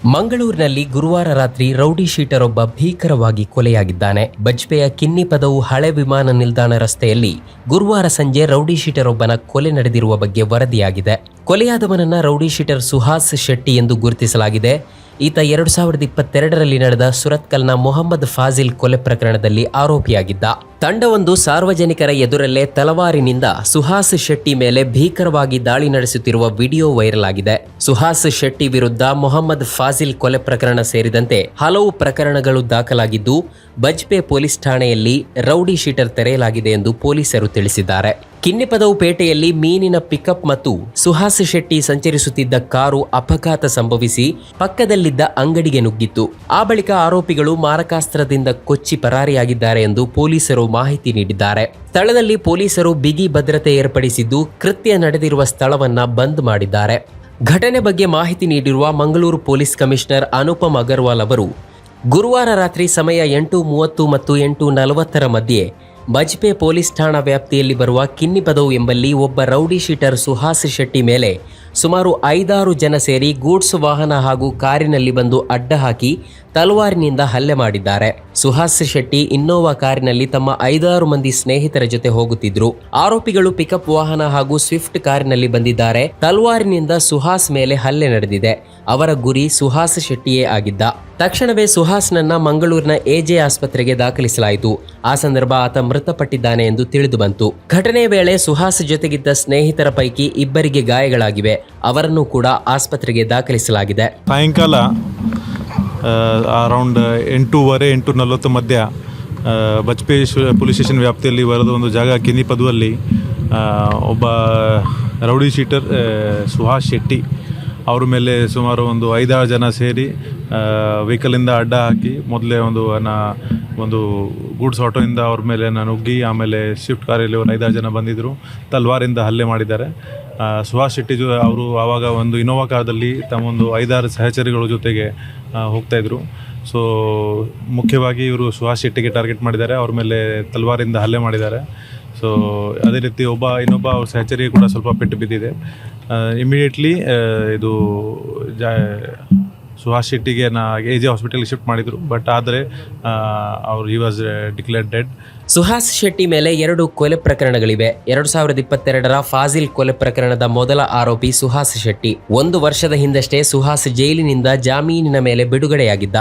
ಮಂಗಳೂರಿನಲ್ಲಿ ಗುರುವಾರ ರಾತ್ರಿ ರೌಡಿ ಶೀಟರ್ ಒಬ್ಬ ಭೀಕರವಾಗಿ ಕೊಲೆಯಾಗಿದ್ದಾನೆ. ಬಜ್ಪೆಯ ಕಿನ್ನಿ ಪದವು ಹಳೆ ವಿಮಾನ ನಿಲ್ದಾಣ ರಸ್ತೆಯಲ್ಲಿ ಗುರುವಾರ ಸಂಜೆ ರೌಡಿ ಶೀಟರ್ ಒಬ್ಬನ ಕೊಲೆ ನಡೆದಿರುವ ಬಗ್ಗೆ ವರದಿಯಾಗಿದೆ. ಕೊಲೆಯಾದವನನ್ನ ರೌಡಿ ಶೀಟರ್ ಸುಹಾಸ್ ಶೆಟ್ಟಿ ಎಂದು ಗುರುತಿಸಲಾಗಿದೆ. ಈತ 2022ರಲ್ಲಿ ನಡೆದ ಸುರತ್ಕಲ್ನ ಮೊಹಮ್ಮದ್ ಫಾಜಿಲ್ ಕೊಲೆ ಪ್ರಕರಣದಲ್ಲಿ ಆರೋಪಿಯಾಗಿದ್ದ. ತಂಡವೊಂದು ಸಾರ್ವಜನಿಕರ ಎದುರಲ್ಲೇ ತಲವಾರಿನಿಂದ ಸುಹಾಸ್ ಶೆಟ್ಟಿ ಮೇಲೆ ಭೀಕರವಾಗಿ ದಾಳಿ ನಡೆಸುತ್ತಿರುವ ವಿಡಿಯೋ ವೈರಲ್ ಆಗಿದೆ. ಸುಹಾಸ್ ಶೆಟ್ಟಿ ವಿರುದ್ಧ ಮೊಹಮ್ಮದ್ ಫಾಜಿಲ್ ಕೊಲೆ ಪ್ರಕರಣ ಸೇರಿದಂತೆ ಹಲವು ಪ್ರಕರಣಗಳು ದಾಖಲಾಗಿದ್ದು, ಬಜ್ಪೆ ಪೊಲೀಸ್ ಠಾಣೆಯಲ್ಲಿ ರೌಡಿ ಶೀಟರ್ ತೆರೆಯಲಾಗಿದೆ ಎಂದು ಪೊಲೀಸರು ತಿಳಿಸಿದ್ದಾರೆ. ಕಿನ್ನಿಪದವು ಪೇಟೆಯಲ್ಲಿ ಮೀನಿನ ಪಿಕಪ್ ಮತ್ತು ಸುಹಾಸ್ ಶೆಟ್ಟಿ ಸಂಚರಿಸುತ್ತಿದ್ದ ಕಾರು ಅಪಘಾತ ಸಂಭವಿಸಿ ಪಕ್ಕದಲ್ಲಿದ್ದ ಅಂಗಡಿಗೆ ನುಗ್ಗಿತ್ತು. ಆ ಬಳಿಕ ಆರೋಪಿಗಳು ಮಾರಕಾಸ್ತ್ರದಿಂದ ಕೊಚ್ಚಿ ಪರಾರಿಯಾಗಿದ್ದಾರೆ ಎಂದು ಪೊಲೀಸರು ಮಾಹಿತಿ ನೀಡಿದ್ದಾರೆ. ಸ್ಥಳದಲ್ಲಿ ಪೊಲೀಸರು ಬಿಗಿ ಭದ್ರತೆ ಏರ್ಪಡಿಸಿದ್ದು, ಕೃತ್ಯ ನಡೆದಿರುವ ಸ್ಥಳವನ್ನ ಬಂದ್ ಮಾಡಿದ್ದಾರೆ. ಘಟನೆ ಬಗ್ಗೆ ಮಾಹಿತಿ ನೀಡಿರುವ ಮಂಗಳೂರು ಪೊಲೀಸ್ ಕಮಿಷನರ್ ಅನುಪಮ್ ಅಗರ್ವಾಲ್ ಅವರು, ಗುರುವಾರ ರಾತ್ರಿ ಸಮಯ 8:30 ಮತ್ತು 8:40 ಮಧ್ಯೆ ಬಜ್ಪೆ ಪೊಲೀಸ್ ಠಾಣಾ ವ್ಯಾಪ್ತಿಯಲ್ಲಿ ಬರುವ ಕಿನ್ನಿಪದವು ಎಂಬಲ್ಲಿ ಒಬ್ಬ ರೌಡಿ ಶೀಟರ್ ಸುಹಾಸ್ ಶೆಟ್ಟಿ ಮೇಲೆ ಸುಮಾರು 5-6 ಜನ ಸೇರಿ ಗೂಡ್ಸ್ ವಾಹನ ಹಾಗೂ ಕಾರಿನಲ್ಲಿ ಬಂದು ಅಡ್ಡ ಹಾಕಿ ತಲವಾರಿನಿಂದ ಹಲ್ಲೆ ಮಾಡಿದ್ದಾರೆ. ಸುಹಾಸ್ ಶೆಟ್ಟಿ ಇನ್ನೋವಾ ಕಾರಿನಲ್ಲಿ ತಮ್ಮ 5-6 ಮಂದಿ ಸ್ನೇಹಿತರ ಜೊತೆ ಹೋಗುತ್ತಿದ್ರು. ಆರೋಪಿಗಳು ಪಿಕಪ್ ವಾಹನ ಹಾಗೂ ಸ್ವಿಫ್ಟ್ ಕಾರಿನಲ್ಲಿ ಬಂದಿದ್ದಾರೆ. ತಲವಾರಿನಿಂದ ಸುಹಾಸ್ ಮೇಲೆ ಹಲ್ಲೆ ನಡೆದಿದೆ. ಅವರ ಗುರಿ ಸುಹಾಸ್ ಶೆಟ್ಟಿಯೇ ಆಗಿದ್ದ. ತಕ್ಷಣವೇ ಸುಹಾಸ್ನನ್ನ ಮಂಗಳೂರಿನ ಎಜೆ ಆಸ್ಪತ್ರೆಗೆ ದಾಖಲಿಸಲಾಯಿತು. ಆ ಸಂದರ್ಭ ಆತ ಮೃತಪಟ್ಟಿದ್ದಾನೆ ಎಂದು ತಿಳಿದು ಬಂತು. ಘಟನೆಯ ವೇಳೆ ಸುಹಾಸ್ ಜೊತೆಗಿದ್ದ ಸ್ನೇಹಿತರ ಪೈಕಿ ಇಬ್ಬರಿಗೆ ಗಾಯಗಳಾಗಿವೆ. ಅವರನ್ನು ಕೂಡ ಆಸ್ಪತ್ರೆಗೆ ದಾಖಲಿಸಲಾಗಿದೆ. ಸಾಯಂಕಾಲ ಅರೌಂಡ್ 8:30-8:40 ಮಧ್ಯ ಬಜ್ಪೆ ಪೊಲೀಸ್ ಸ್ಟೇಷನ್ ವ್ಯಾಪ್ತಿಯಲ್ಲಿ ಬರೆದ ಒಂದು ಜಾಗ ಕಿನ್ನಿಪದುವಲ್ಲಿ ಒಬ್ಬ ರೌಡಿ ಶೀಟರ್ ಸುಹಾಸ್ ಶೆಟ್ಟಿ ಅವ್ರ ಮೇಲೆ ಸುಮಾರು ಒಂದು 5-6 ಜನ ಸೇರಿ ವೆಹಿಕಲಿಂದ ಅಡ್ಡ ಹಾಕಿ ಮೊದಲೇ ಒಂದು ಗೂಡ್ಸ್ ಆಟೋಯಿಂದ ಅವ್ರ ಮೇಲೆ ನುಗ್ಗಿ, ಆಮೇಲೆ ಸ್ವಿಫ್ಟ್ ಕಾರಲ್ಲಿ ಒಂದು 5-6 ಜನ ಬಂದಿದ್ದರು. ತಲ್ವಾರಿಂದ ಹಲ್ಲೆ ಮಾಡಿದ್ದಾರೆ. ಸುಹಾಸ್ ಶೆಟ್ಟಿ ಅವರು ಆವಾಗ ಒಂದು ಇನೋವಾ ಕಾರ್ದಲ್ಲಿ ತಮ್ಮೊಂದು 5-6 ಸಹಚರಿಗಳ ಜೊತೆಗೆ ಹೋಗ್ತಾಯಿದ್ರು. ಸೊ ಮುಖ್ಯವಾಗಿ ಇವರು ಸುಹಾಸ್ ಶೆಟ್ಟಿಗೆ ಟಾರ್ಗೆಟ್ ಮಾಡಿದ್ದಾರೆ. ಅವ್ರ ಮೇಲೆ ತಲ್ವಾರಿಂದ ಹಲ್ಲೆ ಮಾಡಿದ್ದಾರೆ. ಸೊ ಅದೇ ರೀತಿ ಇನ್ನೊಬ್ಬ ಅವ್ರ ಸಹಚರಿಗೆ ಕೂಡ ಸ್ವಲ್ಪ ಪೆಟ್ಟು ಬಿದ್ದಿದೆ. ಇಮಿಡಿಯೇಟ್ಲಿ ಇದು ಸುಹಾಸ್ ಶೆಟ್ಟಿಗೆ ಎಜೆ ಹಾಸ್ಪಿಟಲ್ಗೆ ಶಿಫ್ಟ್ ಮಾಡಿದರು. ಬಟ್ ಆದರೆ he was declared dead. Suhas Shetty ಮೇಲೆ 2 ಕೊಲೆ ಪ್ರಕರಣಗಳಿವೆ. 2022ರ ಫಾಜಿಲ್ ಕೊಲೆ ಪ್ರಕರಣದ ಮೊದಲ ಆರೋಪಿ ಸುಹಾಸ್ ಶೆಟ್ಟಿ. 1 ವರ್ಷದ ಹಿಂದಷ್ಟೇ ಸುಹಾಸ್ ಜೈಲಿನಿಂದ ಜಾಮೀನಿನ ಮೇಲೆ ಬಿಡುಗಡೆಯಾಗಿದ್ದ.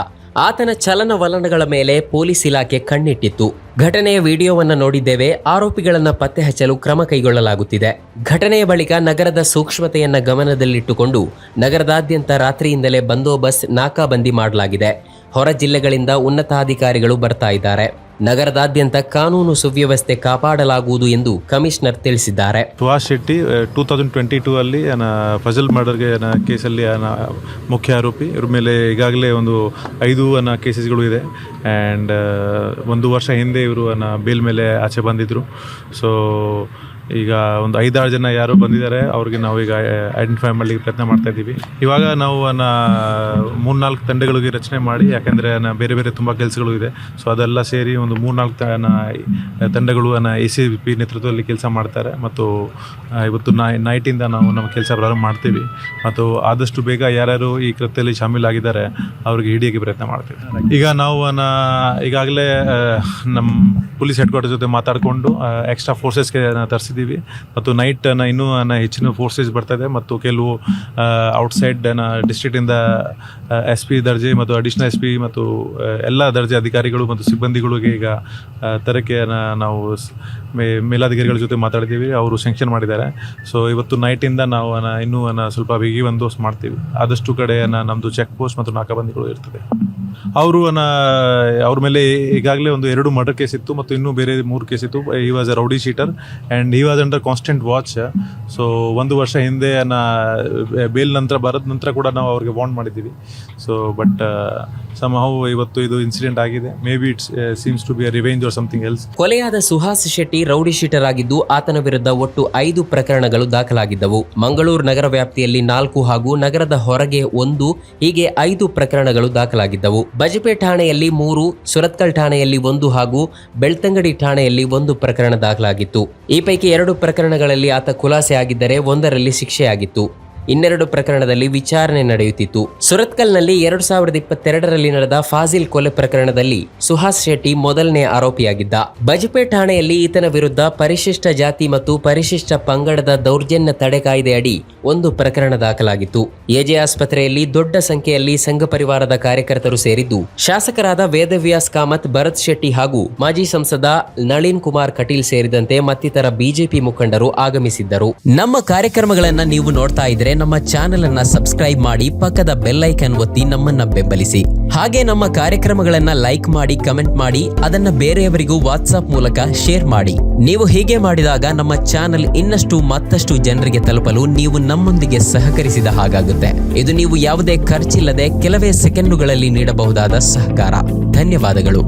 ಆತನ ಚಲನವಲನಗಳ ಮೇಲೆ ಪೊಲೀಸ್ ಇಲಾಖೆ ಕಣ್ಣಿಟ್ಟಿತ್ತು. ಘಟನೆಯ ವಿಡಿಯೋವನ್ನು ನೋಡಿದ್ದೇವೆ. ಆರೋಪಿಗಳನ್ನು ಪತ್ತೆ ಹಚ್ಚಲು ಕ್ರಮ ಕೈಗೊಳ್ಳಲಾಗುತ್ತಿದೆ. ಘಟನೆಯ ಬಳಿಕ ನಗರದ ಸೂಕ್ಷ್ಮತೆಯನ್ನ ಗಮನದಲ್ಲಿಟ್ಟುಕೊಂಡು ನಗರದಾದ್ಯಂತ ರಾತ್ರಿಯಿಂದಲೇ ಬಂದೋಬಸ್ತ್ ನಾಕಾಬಂದಿ ಮಾಡಲಾಗಿದೆ. ಹೊರ ಜಿಲ್ಲೆಗಳಿಂದ ಉನ್ನತಾಧಿಕಾರಿಗಳು ಬರ್ತಾ ಇದ್ದಾರೆ. ನಗರದಾದ್ಯಂತ ಕಾನೂನು ಸುವ್ಯವಸ್ಥೆ ಕಾಪಾಡಲಾಗುವುದು ಎಂದು ಕಮಿಷನರ್ ತಿಳಿಸಿದ್ದಾರೆ. ಸುಹಾಸ್ ಶೆಟ್ಟಿ 2022 ಫಜಲ್ ಮರ್ಡರ್ಗೆ ಕೇಸಲ್ಲಿ ಮುಖ್ಯ ಆರೋಪಿ. ಇವ್ರ ಮೇಲೆ ಈಗಾಗಲೇ ಒಂದು 5 ಕೇಸಸ್ಗಳು ಇದೆ. ಆ್ಯಂಡ್ 1 ವರ್ಷ ಹಿಂದೆ ಇವರು ಬೇಲ್ ಮೇಲೆ ಆಚೆ ಬಂದಿದ್ದರು. ಸೊ ಈಗ ಒಂದು 5-6 ಜನ ಯಾರು ಬಂದಿದ್ದಾರೆ ಅವ್ರಿಗೆ ನಾವು ಈಗ ಐಡೆಂಟಿಫೈ ಮಾಡಲಿಕ್ಕೆ ಪ್ರಯತ್ನ ಮಾಡ್ತಾ ಇದ್ದೀವಿ. ಇವಾಗ ನಾವು 3-4 ತಂಡಗಳಿಗೆ ರಚನೆ ಮಾಡಿ, ಯಾಕೆಂದರೆ ಬೇರೆ ಬೇರೆ ತುಂಬ ಕೆಲಸಗಳು ಇದೆ. ಸೊ ಅದೆಲ್ಲ ಸೇರಿ ಒಂದು 3-4 ತಂಡಗಳು ACP ನೇತೃತ್ವದಲ್ಲಿ ಕೆಲಸ ಮಾಡ್ತಾರೆ. ಮತ್ತು ಇವತ್ತು ನೈಟಿಂದ ನಾವು ನಮ್ಮ ಕೆಲಸ ಪ್ರಾರಂಭ ಮಾಡ್ತೀವಿ. ಮತ್ತು ಆದಷ್ಟು ಬೇಗ ಯಾರ್ಯಾರು ಈ ಕೃತ್ಯದಲ್ಲಿ ಶಾಮೀಲಾಗಿದ್ದಾರೆ ಅವ್ರಿಗೆ ಹಿಡಿಯೋಕ್ಕೆ ಪ್ರಯತ್ನ ಮಾಡ್ತೀವಿ. ಈಗ ನಾವು ಈಗಾಗಲೇ ನಮ್ಮ ಪೊಲೀಸ್ ಹೆಡ್ ಕ್ವಾರ್ಟರ್ ಜೊತೆ ಮಾತಾಡಿಕೊಂಡು ಎಕ್ಸ್ಟ್ರಾ ಫೋರ್ಸಸ್ಗೆ ತರಿಸಿದ್ದೀವಿ. ಮತ್ತು ನೈಟ್ ಇನ್ನೂ ಹೆಚ್ಚಿನ ಫೋರ್ಸಸ್ ಬರ್ತದೆ. ಮತ್ತು ಕೆಲವು ಔಟ್ಸೈಡ್ ಡಿಸ್ಟ್ರಿಕ್ಟಿಂದ SP ದರ್ಜೆ ಮತ್ತು ಅಡಿಷನಲ್ SP ಮತ್ತು ಎಲ್ಲ ದರ್ಜೆ ಅಧಿಕಾರಿಗಳು ಮತ್ತು ಸಿಬ್ಬಂದಿಗಳಿಗೆ ಈಗ ತರಕ್ಕೆ ನಾವು ಮೇಲಾಧಿಕಾರಿಗಳ ಜೊತೆ ಮಾತಾಡಿದ್ದೀವಿ. ಅವರು ಸ್ಯಾಂಕ್ಷನ್ ಮಾಡಿದ್ದಾರೆ. ಸೊ ಇವತ್ತು ನೈಟಿಂದ ನಾವು ಇನ್ನೂ ಸ್ವಲ್ಪ ಬಿಗಿ ಬಂದೋಬಸ್ತ್ ಮಾಡ್ತೀವಿ. ಆದಷ್ಟು ಕಡೆ ನಮ್ಮದು ಚೆಕ್ ಪೋಸ್ಟ್ ಮತ್ತು ನಾಕಾಬಂದಿಗಳು ಇರ್ತದೆ. ಅವ್ರ ಮೇಲೆ ಈಗಾಗಲೇ ಒಂದು 2 ಮರ್ಡರ್ ಕೇಸ್ ಇತ್ತು ಮತ್ತು ಇನ್ನೂ ಬೇರೆ 3 ಕೇಸ್ ಇತ್ತು. He was A rowdy sheeter and he was under constant watch. So 1 ವರ್ಷ ಹಿಂದೆ ಬೇಲ್ ಬರದ ನಂತರ ಕೂಡ ನಾವು ಅವ್ರಿಗೆ ವಾರ್ನ್ ಮಾಡಿದ್ದೀವಿ. ಸೊ ಬಟ್ somehow ಇವತ್ತು ಇದು ಇನ್ಸಿಡೆಂಟ್ ಆಗಿದೆ. Maybe it's seems to be a revenge or something else. ಕೊಲೆಯಾದ ಸುಹಾಸ್ ಶೆಟ್ಟಿ ರೌಡಿ ಶೀಟರ್ ಆಗಿದ್ದು, ಆತನ ವಿರುದ್ಧ ಒಟ್ಟು 5 ಪ್ರಕರಣಗಳು ದಾಖಲಾಗಿದ್ದವು. ಮಂಗಳೂರು ನಗರ ವ್ಯಾಪ್ತಿಯಲ್ಲಿ 4 ಹಾಗೂ ನಗರದ ಹೊರಗೆ 1, ಹೀಗೆ 5 ಪ್ರಕರಣಗಳು ದಾಖಲಾಗಿದ್ದವು. ಬಜ್ಪೆ ಠಾಣೆಯಲ್ಲಿ 3, ಸುರತ್ಕಲ್ ಠಾಣೆಯಲ್ಲಿ 1 ಹಾಗೂ ಬೆಳ್ತಂಗಡಿ ಠಾಣೆಯಲ್ಲಿ 1 ಪ್ರಕರಣ ದಾಖಲಾಗಿತ್ತು. ಈ ಪೈಕಿ 2 ಪ್ರಕರಣಗಳಲ್ಲಿ ಆತ ಖುಲಾಸೆ ಆಗಿದ್ದರೆ 1ರಲ್ಲಿ ಶಿಕ್ಷೆಯಾಗಿತ್ತು. ಇನ್ನೆರಡು ಪ್ರಕರಣದಲ್ಲಿ ವಿಚಾರಣೆ ನಡೆಯುತ್ತಿತ್ತು. ಸುರತ್ಕಲ್ನಲ್ಲಿ 2022ರಲ್ಲಿ ನಡೆದ ಫಾಜಿಲ್ ಕೊಲೆ ಪ್ರಕರಣದಲ್ಲಿ ಸುಹಾಸ್ ಶೆಟ್ಟಿ ಮೊದಲನೇ ಆರೋಪಿಯಾಗಿದ್ದ. ಬಜ್ಪೆ ಠಾಣೆಯಲ್ಲಿ ಈತನ ವಿರುದ್ಧ ಪರಿಶಿಷ್ಟ ಜಾತಿ ಮತ್ತು ಪರಿಶಿಷ್ಟ ಪಂಗಡದ ದೌರ್ಜನ್ಯ ತಡೆ ಕಾಯ್ದೆ ಅಡಿ ಒಂದು ಪ್ರಕರಣ ದಾಖಲಾಗಿತ್ತು. ಎಜೆ ಆಸ್ಪತ್ರೆಯಲ್ಲಿ ದೊಡ್ಡ ಸಂಖ್ಯೆಯಲ್ಲಿ ಸಂಘ ಪರಿವಾರದ ಕಾರ್ಯಕರ್ತರು ಸೇರಿದ್ದು, ಶಾಸಕರಾದ ವೇದವ್ಯಾಸ್ ಕಾಮತ್, ಭರತ್ ಶೆಟ್ಟಿ ಹಾಗೂ ಮಾಜಿ ಸಂಸದ ನಳಿನ್ ಕುಮಾರ್ ಕಟೀಲ್ ಸೇರಿದಂತೆ ಮತ್ತಿತರ ಬಿಜೆಪಿ ಮುಖಂಡರು ಆಗಮಿಸಿದ್ದರು. ನಮ್ಮ ಕಾರ್ಯಕ್ರಮಗಳನ್ನ ನೀವು ನೋಡ್ತಾ ಇದ್ರೆ ನಮ್ಮ ಚಾನೆಲ್ ಅನ್ನ ಸಬ್ಸ್ಕ್ರೈಬ್ ಮಾಡಿ, ಪಕ್ಕದ ಬೆಲ್ ಐಕಾನ್ ಒತ್ತಿ ನಮ್ಮನ್ನ ಬೆಂಬಲಿಸಿ. ಹಾಗೆ ನಮ್ಮ ಕಾರ್ಯಕ್ರಮಗಳನ್ನ ಲೈಕ್ ಮಾಡಿ, ಕಮೆಂಟ್ ಮಾಡಿ, ಅದನ್ನ ಬೇರೆಯವರಿಗೂ ವಾಟ್ಸ್ಆಪ್ ಮೂಲಕ ಶೇರ್ ಮಾಡಿ. ನೀವು ಹೀಗೆ ಮಾಡಿದಾಗ ನಮ್ಮ ಚಾನೆಲ್ ಮತ್ತಷ್ಟು ಜನರಿಗೆ ತಲುಪಲು ನೀವು ನಮ್ಮೊಂದಿಗೆ ಸಹಕರಿಸಿದ ಹಾಗಾಗುತ್ತೆ. ಇದು ನೀವು ಯಾವುದೇ ಖರ್ಚಿಲ್ಲದೆ ಕೆಲವೇ ಸೆಕೆಂಡುಗಳಲ್ಲಿ ನೀಡಬಹುದಾದ ಸಹಕಾರ. ಧನ್ಯವಾದಗಳು.